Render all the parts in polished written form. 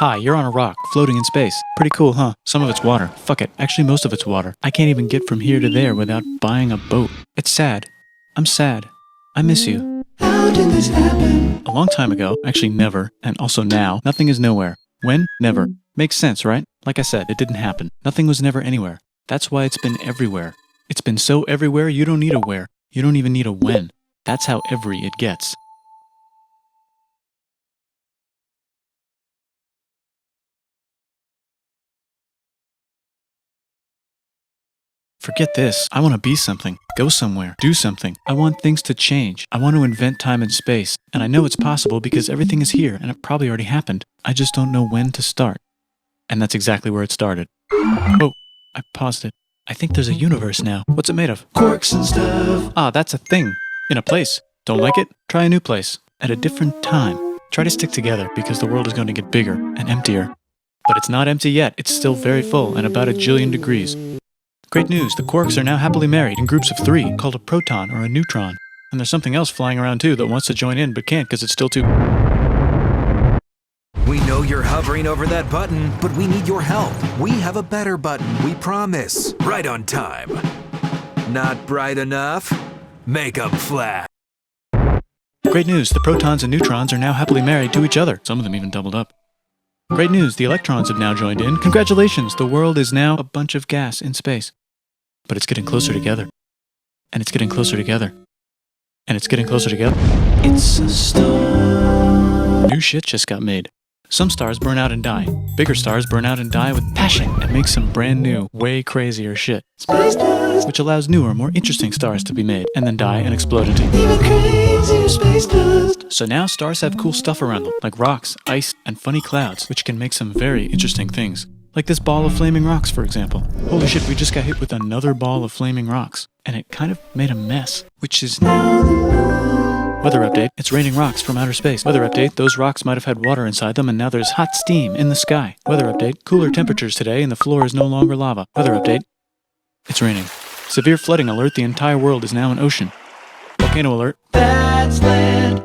Hi, you're on a rock, floating in space. Pretty cool, huh? Some of it's water. Fuck it. Actually, most of it's water. I can't even get from here to there without buying a boat. It's sad. I'm sad. I miss you. How did this happen? A long time ago, actually never, and also now, nothing is nowhere. When? Never. Makes sense, right? Like I said, it didn't happen. Nothing was never anywhere. That's why it's been everywhere. It's been so everywhere you don't need a where. You don't even need a when. That's how every it gets. Forget this. I want to be something, go somewhere, do something. I want things to change. I want to invent time and space. And I know it's possible because everything is here and it probably already happened. I just don't know when to start. And that's exactly where it started. Oh, I paused it. I think there's a universe now. What's it made of? Quarks and stuff. Ah, that's a thing. In a place. Don't like it? Try a new place. At a different time. Try to stick together because the world is going to get bigger and emptier. But it's not empty yet. It's still very full and about 1,000,000,000 degrees. Great news, the quarks are now happily married in groups of 3, called a proton or a neutron. And there's something else flying around too that wants to join in but can't because it's still too... We know you're hovering over that button, but we need your help. We have a better button, we promise. Right on time. Not bright enough? Make 'em flash. Great news, the protons and neutrons are now happily married to each other. Some of them even doubled up. Great news, the electrons have now joined in. Congratulations, the world is now a bunch of gas in space. But it's getting closer together. And it's getting closer together. And it's getting closer together. It's a star. New shit just got made. Some stars burn out and die. Bigger stars burn out and die with passion and make some brand new, way crazier shit. Space dust. Which allows newer, more interesting stars to be made and then die and explode into... Even crazier space dust. So now stars have cool stuff around them, like rocks, ice, and funny clouds, which can make some very interesting things. Like this ball of flaming rocks, for example. Holy shit, we just got hit with another ball of flaming rocks. And it kind of made a mess, which is now the moon. Weather update, it's raining rocks from outer space. Weather update, those rocks might have had water inside them and now there's hot steam in the sky. Weather update, cooler temperatures today and the floor is no longer lava. Weather update, it's raining. Severe flooding alert, the entire world is now an ocean. Volcano alert. That's land.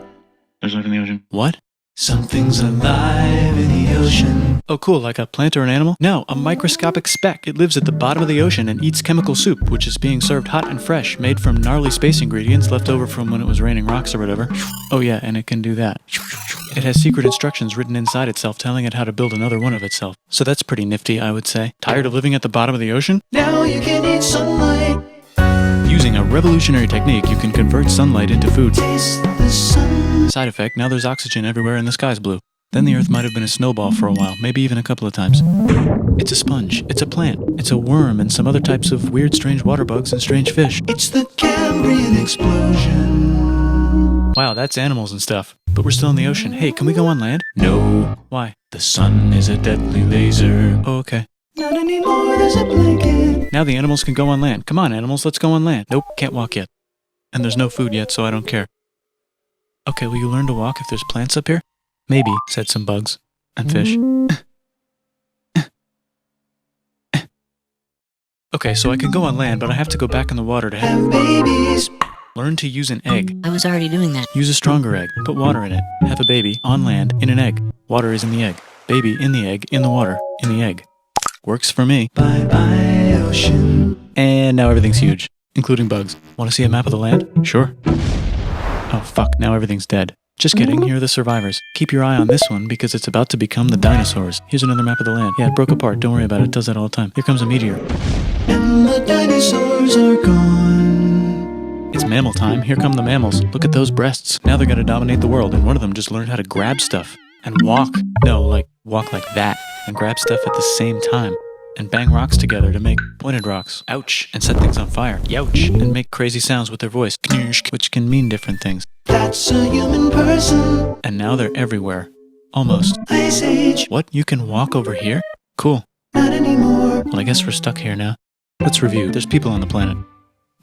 There's life in the ocean. What? Something's alive in the ocean. Oh cool, like a plant or an animal? No, a microscopic speck. It lives at the bottom of the ocean and eats chemical soup, which is being served hot and fresh, made from gnarly space ingredients left over from when it was raining rocks or whatever. Oh yeah, and it can do that. It has secret instructions written inside itself telling it how to build another one of itself. So that's pretty nifty, I would say. Tired of living at the bottom of the ocean? Now you can eat sunlight. Using a revolutionary technique, you can convert sunlight into food. Taste the sun. Side effect, now there's oxygen everywhere and the sky's blue. Then the Earth might have been a snowball for a while, maybe even a couple of times. It's a sponge, it's a plant, it's a worm and some other types of weird strange water bugs and strange fish. It's the Cambrian explosion. Wow, that's animals and stuff. But we're still in the ocean. Hey, can we go on land? No. Why? The sun is a deadly laser. Oh, okay. Not anymore, there's a blanket. Now the animals can go on land. Come on, animals, let's go on land. Nope, can't walk yet. And there's no food yet, so I don't care. Okay, will you learn to walk if there's plants up here? Maybe, said some bugs. And fish. Okay, so I can go on land, but I have to go back in the water to Have babies. learn to use an egg. I was already doing that. Use a stronger egg. Put water in it. Have a baby on land in an egg. Water is in the egg. Baby in the egg, in the water, in the egg. Works for me. Bye-bye, ocean. And now everything's huge, including bugs. Want to see a map of the land? Sure. Oh fuck, now everything's dead. Just kidding, here are the survivors. Keep your eye on this one because it's about to become the dinosaurs. Here's another map of the land. Yeah, it broke apart, don't worry about it, it does that all the time. Here comes a meteor. And the dinosaurs are gone. It's mammal time, here come the mammals. Look at those breasts. Now they're gonna dominate the world, and one of them just learned how to grab stuff. And walk. No, like, walk like that. And grab stuff at the same time. And bang rocks together to make pointed rocks. Ouch. And set things on fire. Youch. And make crazy sounds with their voice. Which can mean different things. That's a human person. And now they're everywhere. Almost. Ice Age. What? You can walk over here? Cool. Not anymore. Well, I guess we're stuck here now. Let's review. There's people on the planet.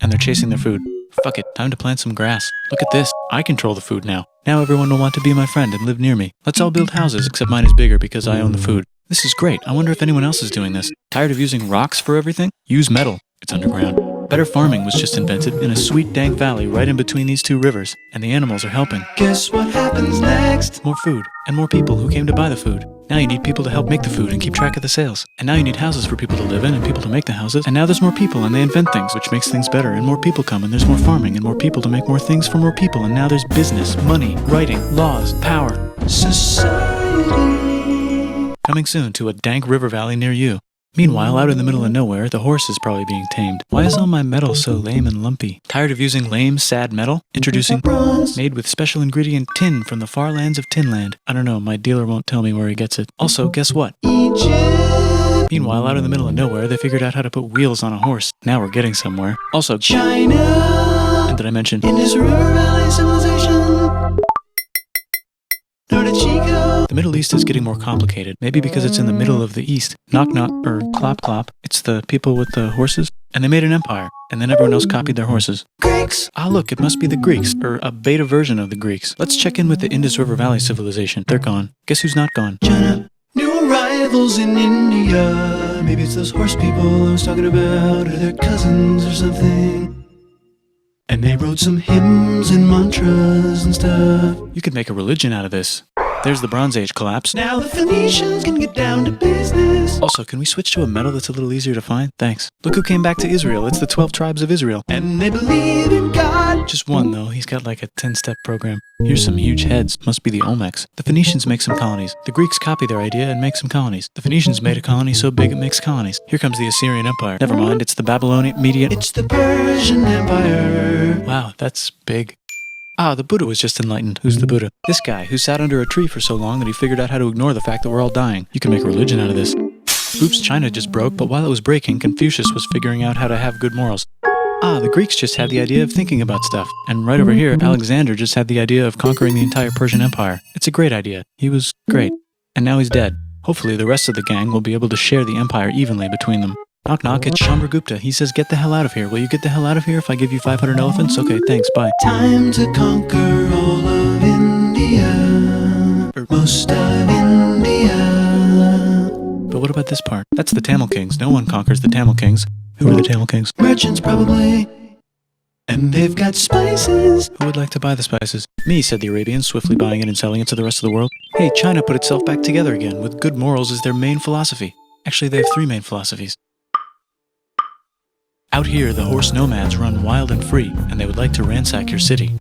And they're chasing their food. Fuck it. Time to plant some grass. Look at this. I control the food now. Now everyone will want to be my friend and live near me. Let's all build houses, except mine is bigger because I own the food. This is great. I wonder if anyone else is doing this. Tired of using rocks for everything? Use metal. It's underground. Better farming was just invented in a sweet dank valley right in between these two rivers, and the animals are helping. Guess what happens next? More food, and more people who came to buy the food. Now you need people to help make the food and keep track of the sales. And now you need houses for people to live in and people to make the houses. And now there's more people and they invent things, which makes things better. And more people come and there's more farming and more people to make more things for more people. And now there's business, money, writing, laws, power. Society. Coming soon to a dank river valley near you. Meanwhile, out in the middle of nowhere, the horse is probably being tamed. Why is all my metal so lame and lumpy? Tired of using lame, sad metal? Introducing bronze, made with special ingredient tin from the far lands of Tinland. I don't know, my dealer won't tell me where he gets it. Also, guess what? Egypt. Meanwhile, out in the middle of nowhere, they figured out how to put wheels on a horse. Now we're getting somewhere. Also, China. And did I mention Indus River Valley Civilization. Norte Chico. the Middle East is getting more complicated? Maybe because it's in the middle of the East. Knock knock, or clop clop. It's the people with the horses. And they made an empire. And then everyone else copied their horses. Greeks. Ah, look, it must be the Greeks, or a beta version of the Greeks. Let's check in with the Indus River Valley civilization. They're gone. Guess who's not gone? China. New arrivals in India. Maybe it's those horse people I was talking about, or their cousins or something. And they wrote some hymns and mantras and stuff. You could make a religion out of this. There's the Bronze Age collapse. Now the Phoenicians can get down to business. Also, can we switch to a metal that's a little easier to find? Thanks. Look who came back to Israel. It's the 12 tribes of Israel. And they believe in God. Just one, though. He's got like a 10-step program. Here's some huge heads. Must be the Olmecs. The Phoenicians make some colonies. The Greeks copy their idea and make some colonies. The Phoenicians made a colony so big it makes colonies. Here comes the Assyrian Empire. Never mind, it's the Babylonian Median. It's the Persian Empire. Wow, that's big. Ah, the Buddha was just enlightened. Who's the Buddha? This guy, who sat under a tree for so long that he figured out how to ignore the fact that we're all dying. You can make a religion out of this. Oops, China just broke, but while it was breaking, Confucius was figuring out how to have good morals. Ah, the Greeks just had the idea of thinking about stuff. And right over here, Alexander just had the idea of conquering the entire Persian Empire. It's a great idea. He was great. And now he's dead. Hopefully the rest of the gang will be able to share the empire evenly between them. Knock knock, it's Chandragupta. He says, get the hell out of here. Will you get the hell out of here if I give you 500 elephants? Okay, thanks, bye. Time to conquer all of India. Or most of India. But what about this part? That's the Tamil Kings. No one conquers the Tamil Kings. Who are the Tamil Kings? Merchants probably. And they've got spices. Who would like to buy the spices? Me, said the Arabians, swiftly buying it and selling it to the rest of the world. Hey, China put itself back together again, with good morals as their main philosophy. Actually, they have 3 main philosophies. Out here, the horse nomads run wild and free, and they would like to ransack your city.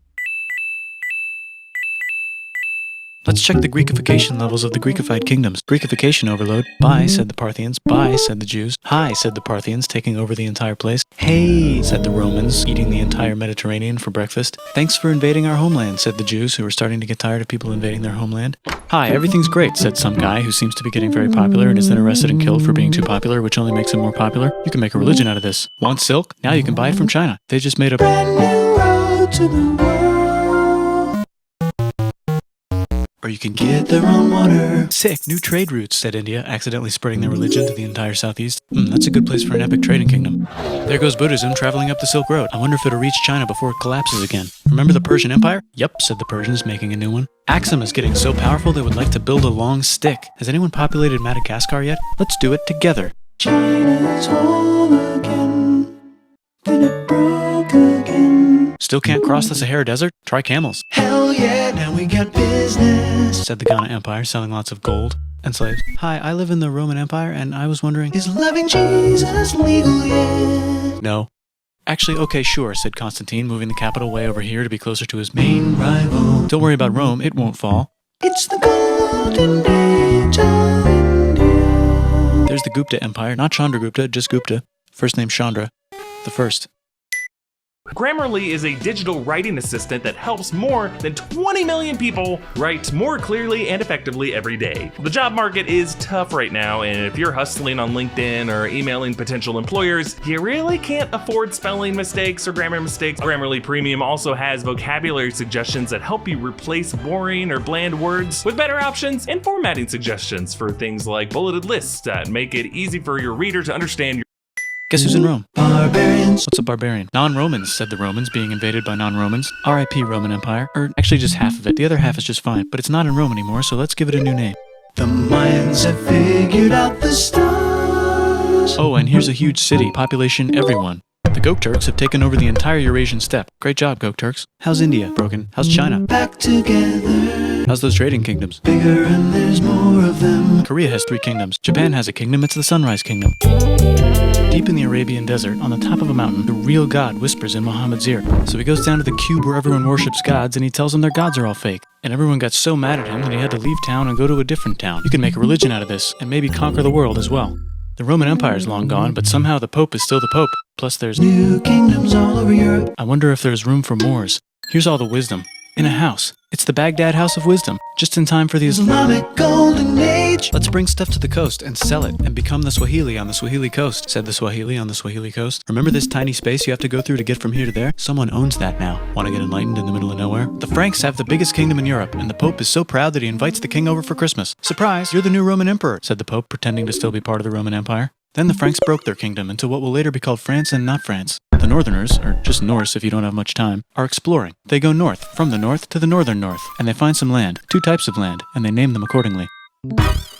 Let's check the Greekification levels of the Greekified kingdoms. Greekification overload. Bye, said the Parthians. Bye, said the Jews. Hi, said the Parthians, taking over the entire place. Hey, said the Romans, eating the entire Mediterranean for breakfast. Thanks for invading our homeland, said the Jews, who were starting to get tired of people invading their homeland. Hi, everything's great, said some guy who seems to be getting very popular and is then arrested and killed for being too popular, which only makes him more popular. You can make a religion out of this. Want silk? Now you can buy it from China. They just made a Brand new road to the world. Or you can Get their own water. Sick, new trade routes, said India, accidentally spreading their religion to the entire southeast. That's a good place for an epic trading kingdom. There goes Buddhism traveling up the Silk Road. I wonder if it'll reach China before it collapses again. Remember the Persian Empire? Yup, said the Persians, making a new one. Axum is getting so powerful they would like to build a long stick. Has anyone populated Madagascar yet? Let's do it together. China's whole again. Then it broke again. Still can't cross the Sahara Desert? Try camels, Hell yeah, now we got business. said the Ghana Empire, selling lots of gold and slaves. Hi, I live in the Roman Empire, and I was wondering... Is loving Jesus legal yet? No. Actually, okay, sure, said Constantine, moving the capital way over here to be closer to his main rival. Don't worry about Rome, it won't fall. It's the golden age of India. There's the Gupta Empire, not Chandragupta, just Gupta. First name Chandra. The first. Grammarly is a digital writing assistant that helps more than 20 million people write more clearly and effectively every day. The job market is tough right now, and if you're hustling on LinkedIn or emailing potential employers, you really can't afford spelling mistakes or grammar mistakes. Grammarly Premium also has vocabulary suggestions that help you replace boring or bland words with better options and formatting suggestions for things like bulleted lists that make it easy for your reader to understand your... Guess who's in Rome? Barbarians. What's a barbarian? Non-Romans, said the Romans, being invaded by non-Romans. R.I.P. Roman Empire. Or actually just half of it. The other half is just fine. But it's not in Rome anymore, so let's give it a new name. The Mayans have figured out the stars. Oh, and here's a huge city. Population everyone. The Gokturks have taken over the entire Eurasian steppe. Great job, Gokturks. How's India? Broken. How's China? Back together. How's those trading kingdoms? Bigger and there's more of them. Korea has 3 kingdoms. Japan has a kingdom, it's the Sunrise Kingdom. Deep in the Arabian desert, on the top of a mountain, the real God whispers in Muhammad's ear. So he goes down to the cube where everyone worships gods and he tells them their gods are all fake. And everyone got so mad at him that he had to leave town and go to a different town. You can make a religion out of this and maybe conquer the world as well. The Roman Empire is long gone, but somehow the Pope is still the Pope. Plus there's New kingdoms all over Europe. I wonder if there's room for Moors. Here's all the wisdom. In a house. It's the Baghdad House of Wisdom. Just in time for the Islamic Golden Age. Let's bring stuff to the coast and sell it and become the Swahili on the Swahili coast, said the Swahili on the Swahili coast. Remember this tiny space you have to go through to get from here to there? Someone owns that now. Want to get enlightened in the middle of nowhere? The Franks have the biggest kingdom in Europe, and the Pope is so proud that he invites the king over for Christmas. Surprise, you're the new Roman emperor, said the Pope, pretending to still be part of the Roman Empire. Then the Franks broke their kingdom into what will later be called France and not France. The Northerners, or just Norse if you don't have much time, are exploring. They go north, from the north to the northern north, and they find some land, 2 types of land, and they name them accordingly.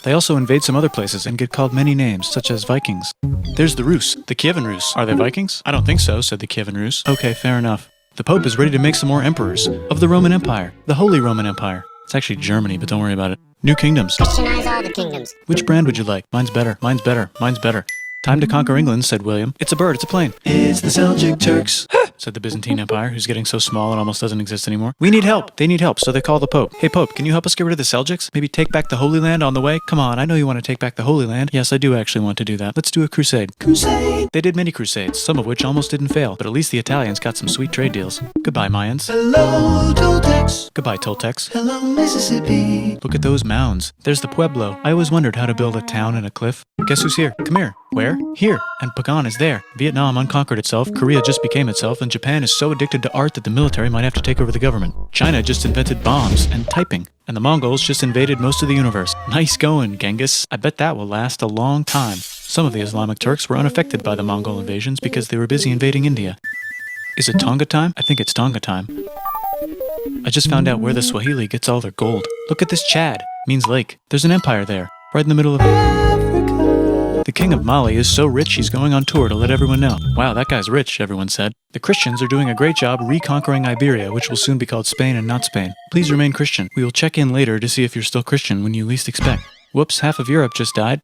They also invade some other places and get called many names, such as Vikings. There's the Rus, the Kievan Rus. Are they Vikings? I don't think so, said the Kievan Rus. Okay, fair enough. The Pope is ready to make some more emperors of the Roman Empire, the Holy Roman Empire. It's actually Germany, but don't worry about it. New kingdoms. Christianize all the kingdoms. Which brand would you like? Mine's better, mine's better, mine's better. Time to conquer England, said William. It's a bird, it's a plane. It's the Seljuk Turks. Said the Byzantine Empire, who's getting so small it almost doesn't exist anymore. We need help. They need help, so they call the Pope. Hey Pope, can you help us get rid of the Seljuks? Maybe take back the Holy Land on the way? Come on, I know you want to take back the Holy Land. Yes, I do actually want to do that. Let's do a crusade. Crusade. They did many crusades, some of which almost didn't fail, but at least the Italians got some sweet trade deals. Goodbye, Mayans. Hello, Toltecs. Goodbye, Toltecs. Hello, Mississippi. Look at those mounds. There's the Pueblo. I always wondered how to build a town in a cliff. Guess who's here? Come here. Where? Here. And Pagan is there. Vietnam unconquered itself, Korea just became itself, and Japan is so addicted to art that the military might have to take over the government. China just invented bombs and typing. And the Mongols just invaded most of the universe. Nice going, Genghis. I bet that will last a long time. Some of the Islamic Turks were unaffected by the Mongol invasions because they were busy invading India. Is it Tonga time? I think it's Tonga time. I just found out where the Swahili gets all their gold. Look at this Chad. Means lake. There's an empire there. Right in the middle of Africa. The king of Mali is so rich he's going on tour to let everyone know. Wow, that guy's rich, everyone said. The Christians are doing a great job reconquering Iberia, which will soon be called Spain and not Spain. Please remain Christian. We will check in later to see if you're still Christian when you least expect. Whoops, half of Europe just died.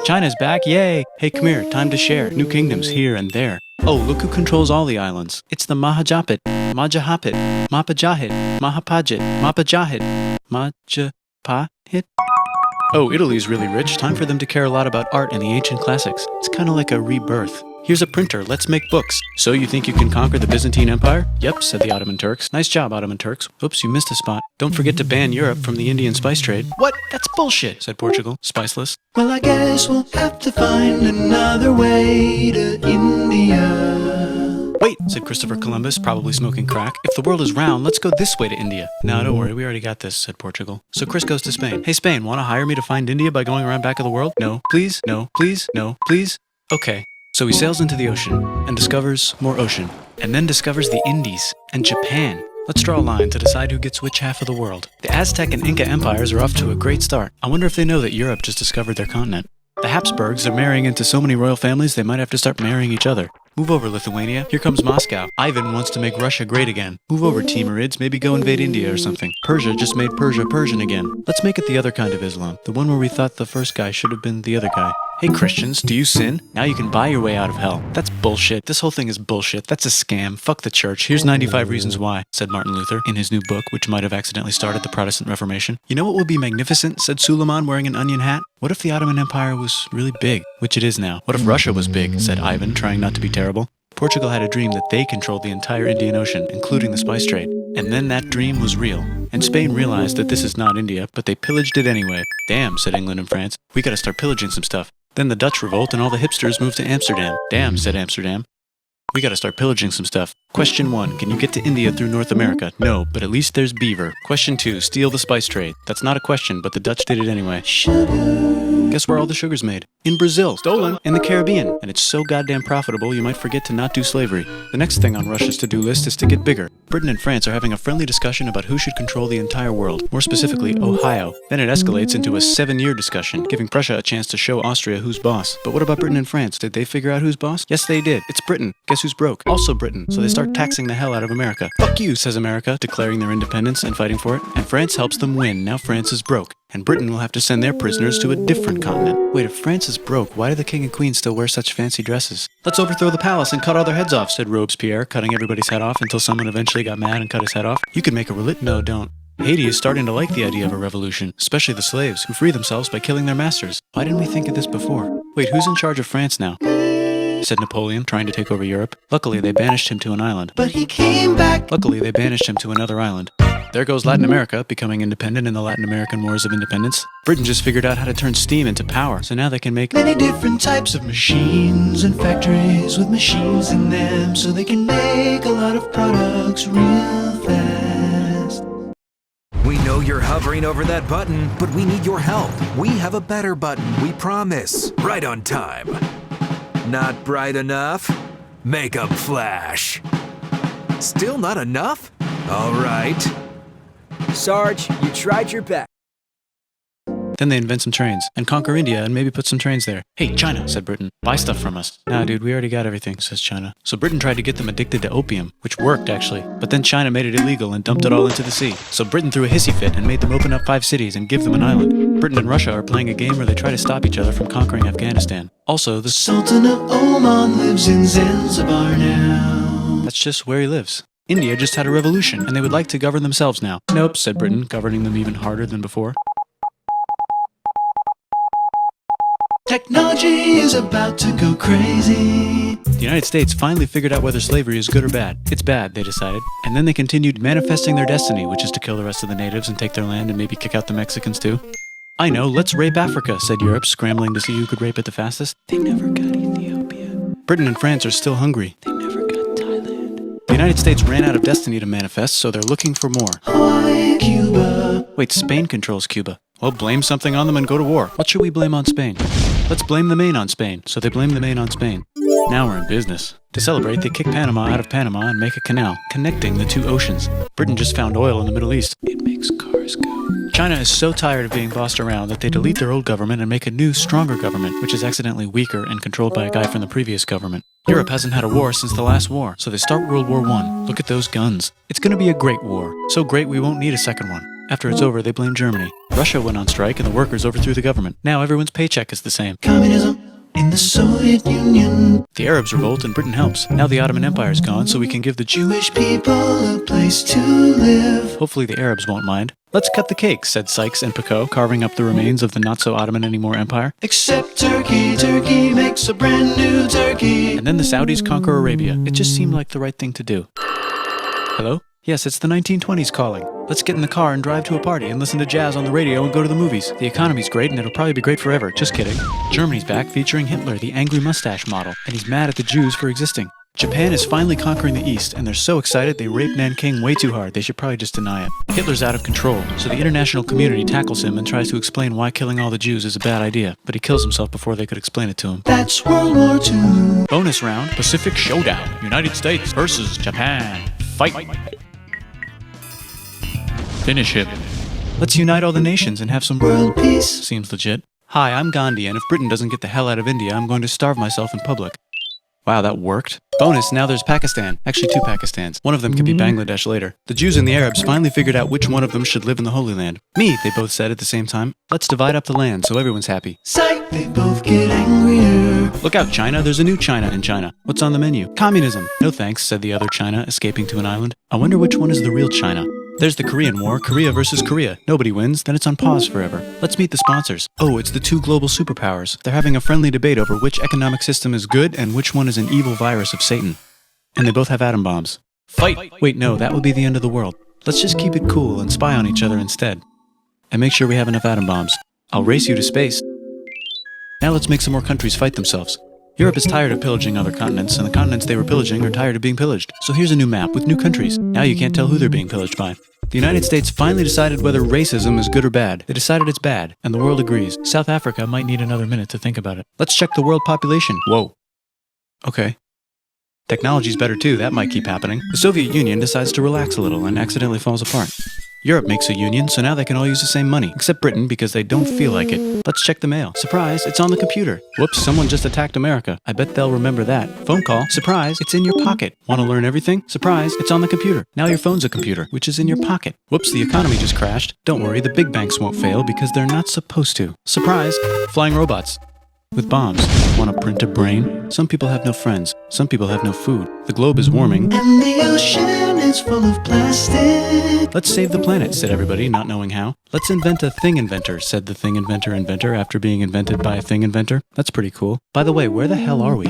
China's back, yay! Hey, come here, time to share. New kingdoms here and there. Oh, look who controls all the islands. It's the Mahajapit, Majahapit, Mapajahit, Mahapajit, Mapajahit, Majapahit. Oh, Italy's really rich. Time for them to care a lot about art and the ancient classics. It's kind of like a rebirth. Here's a printer, let's make books. So you think you can conquer the Byzantine Empire? Yep, said the Ottoman Turks. Nice job, Ottoman Turks. Oops, you missed a spot. Don't forget to ban Europe from the Indian spice trade. What? That's bullshit, said Portugal, spiceless. Well, I guess we'll have to find another way to India. Wait, said Christopher Columbus, probably smoking crack. If the world is round, let's go this way to India. No, don't worry, we already got this, said Portugal. So Chris goes to Spain. Hey, Spain, want to hire me to find India by going around back of the world? No, please, no, please, no, please. Okay. So he sails into the ocean and discovers more ocean, and then discovers the Indies and Japan. Let's draw a line to decide who gets which half of the world. The Aztec and Inca empires are off to a great start. I wonder if they know that Europe just discovered their continent. The Habsburgs are marrying into so many royal families they might have to start marrying each other. Move over, Lithuania. Here comes Moscow. Ivan wants to make Russia great again. Move over, Timurids. Maybe go invade India or something. Persia just made Persia Persian again. Let's make it the other kind of Islam. The one where we thought the first guy should have been the other guy. Hey Christians, do you sin? Now you can buy your way out of hell. That's bullshit. This whole thing is bullshit. That's a scam. Fuck the church. Here's 95 reasons why, said Martin Luther in his new book, which might have accidentally started the Protestant Reformation. You know what would be magnificent, said Suleiman wearing an onion hat? What if the Ottoman Empire was really big, which it is now? What if Russia was big, said Ivan, trying not to be terrible. Portugal had a dream that they controlled the entire Indian Ocean, including the spice trade. And then that dream was real. And Spain realized that this is not India, but they pillaged it anyway. Damn, said England and France. We gotta start pillaging some stuff. Then the Dutch revolt and all the hipsters moved to Amsterdam. Damn, said Amsterdam. We gotta start pillaging some stuff. Question 1, can you get to India through North America? No, but at least there's beaver. Question 2, steal the spice trade. That's not a question, but the Dutch did it anyway. Guess where all the sugar's made? In Brazil. Stolen. In the Caribbean. And it's so goddamn profitable you might forget to not do slavery. The next thing on Russia's to-do list is to get bigger. Britain and France are having a friendly discussion about who should control the entire world, more specifically Ohio. Then it escalates into a 7-year discussion, giving Prussia a chance to show Austria who's boss. But what about Britain and France? Did they figure out who's boss? Yes, they did. It's Britain. Guess who's broke? Also Britain. So they start taxing the hell out of America. Fuck you, says America, declaring their independence and fighting for it. And France helps them win. Now France is broke. and Britain will have to send their prisoners to a different continent. Wait, if France is broke, why do the king and queen still wear such fancy dresses? Let's overthrow the palace and cut all their heads off, said Robespierre, cutting everybody's head off until someone eventually got mad and cut his head off. You could make a No, don't. Haiti is starting to like the idea of a revolution, especially the slaves, who free themselves by killing their masters. Why didn't we think of this before? Wait, who's in charge of France now? Said Napoleon, trying to take over Europe. Luckily, they banished him to an island. But he came back. Luckily, they banished him to another island. There goes Latin America, becoming independent in the Latin American Wars of Independence. Britain just figured out how to turn steam into power, so now they can make Many different types of machines and factories with machines in them, so they can make a lot of products real fast. We know you're hovering over that button, but we need your help. We have a better button, we promise. Right on time. Not bright enough? Makeup flash. Still not enough? All right. Sarge, you tried your best. Then they invent some trains, and conquer India and maybe put some trains there. Hey, China, said Britain, buy stuff from us. Nah, dude, we already got everything, says China. So Britain tried to get them addicted to opium, which worked, actually. But then China made it illegal and dumped it all into the sea. So Britain threw a hissy fit and made them open up 5 cities and give them an island. Britain and Russia are playing a game where they try to stop each other from conquering Afghanistan. Also, the Sultan of Oman lives in Zanzibar now. That's just where he lives. India just had a revolution, and they would like to govern themselves now. Nope, said Britain, governing them even harder than before. Technology is about to go crazy. The United States finally figured out whether slavery is good or bad. It's bad, they decided. And then they continued manifesting their destiny, which is to kill the rest of the natives and take their land and maybe kick out the Mexicans too. I know, let's rape Africa, said Europe, scrambling to see who could rape it the fastest. They never got Ethiopia. Britain and France are still hungry. They never got Thailand. The United States ran out of destiny to manifest, so they're looking for more. Hawaii, Cuba. Wait, Spain controls Cuba. Well, blame something on them and go to war. What should we blame on Spain? Let's blame the Maine on Spain. So they blame the Maine on Spain. Now we're in business. To celebrate, they kick Panama out of Panama and make a canal, connecting the 2 oceans. Britain just found oil in the Middle East. It makes cars go. China is so tired of being bossed around that they delete their old government and make a new, stronger government, which is accidentally weaker and controlled by a guy from the previous government. Europe hasn't had a war since the last war, so they start World War I. Look at those guns. It's gonna be a great war. So great we won't need a second one. After it's over, they blame Germany. Russia went on strike and the workers overthrew the government. Now everyone's paycheck is the same. Communism in the Soviet Union. The Arabs revolt and Britain helps. Now the Ottoman Empire's gone, so we can give the Jewish people a place to live. Hopefully the Arabs won't mind. Let's cut the cake, said Sykes and Picot, carving up the remains of the not-so-Ottoman-anymore empire. Except Turkey, Turkey makes a brand new Turkey. And then the Saudis conquer Arabia. It just seemed like the right thing to do. Hello? Yes, it's the 1920s calling. Let's get in the car and drive to a party and listen to jazz on the radio and go to the movies. The economy's great and it'll probably be great forever. Just kidding. Germany's back featuring Hitler, the angry mustache model, and he's mad at the Jews for existing. Japan is finally conquering the East, and they're so excited they raped Nanking way too hard. They should probably just deny it. Hitler's out of control, so the international community tackles him and tries to explain why killing all the Jews is a bad idea, but he kills himself before they could explain it to him. That's World War II. Bonus round, Pacific Showdown. United States versus Japan. Fight. Finish him. Let's unite all the nations and have some World peace. Seems legit. Hi, I'm Gandhi, and if Britain doesn't get the hell out of India, I'm going to starve myself in public. Wow, that worked. Bonus, now there's Pakistan. Actually, 2 Pakistans. One of them could be Bangladesh later. The Jews and the Arabs finally figured out which one of them should live in the Holy Land. Me, they both said at the same time. Let's divide up the land so everyone's happy. Psych, they both get angrier. Look out, China. There's a new China in China. What's on the menu? Communism. No thanks, said the other China, escaping to an island. I wonder which one is the real China. There's the Korean War, Korea versus Korea. Nobody wins, then it's on pause forever. Let's meet the sponsors. Oh, it's the 2 global superpowers. They're having a friendly debate over which economic system is good and which one is an evil virus of Satan. And they both have atom bombs. Fight! Wait, no, that would be the end of the world. Let's just keep it cool and spy on each other instead. And make sure we have enough atom bombs. I'll race you to space. Now let's make some more countries fight themselves. Europe is tired of pillaging other continents, and the continents they were pillaging are tired of being pillaged. So here's a new map with new countries. Now you can't tell who they're being pillaged by. The United States finally decided whether racism is good or bad. They decided it's bad, and the world agrees. South Africa might need another minute to think about it. Let's check the world population. Whoa. Okay. Technology's better too, that might keep happening. The Soviet Union decides to relax a little and accidentally falls apart. Europe makes a union, so now they can all use the same money, except Britain because they don't feel like it. Let's check the mail. Surprise, it's on the computer. Whoops, someone just attacked America. I bet they'll remember that. Phone call. Surprise, it's in your pocket. Want to learn everything? Surprise, it's on the computer. Now your phone's a computer, which is in your pocket. Whoops, the economy just crashed. Don't worry, the big banks won't fail because they're not supposed to. Surprise, flying robots. With bombs. Want to print a brain? Some people have no friends. Some people have no food. The globe is warming. And the ocean is full of plastic. Let's save the planet, said everybody, not knowing how. Let's invent a thing inventor, said the thing inventor after being invented by a thing inventor. That's pretty cool. By the way, where the hell are we?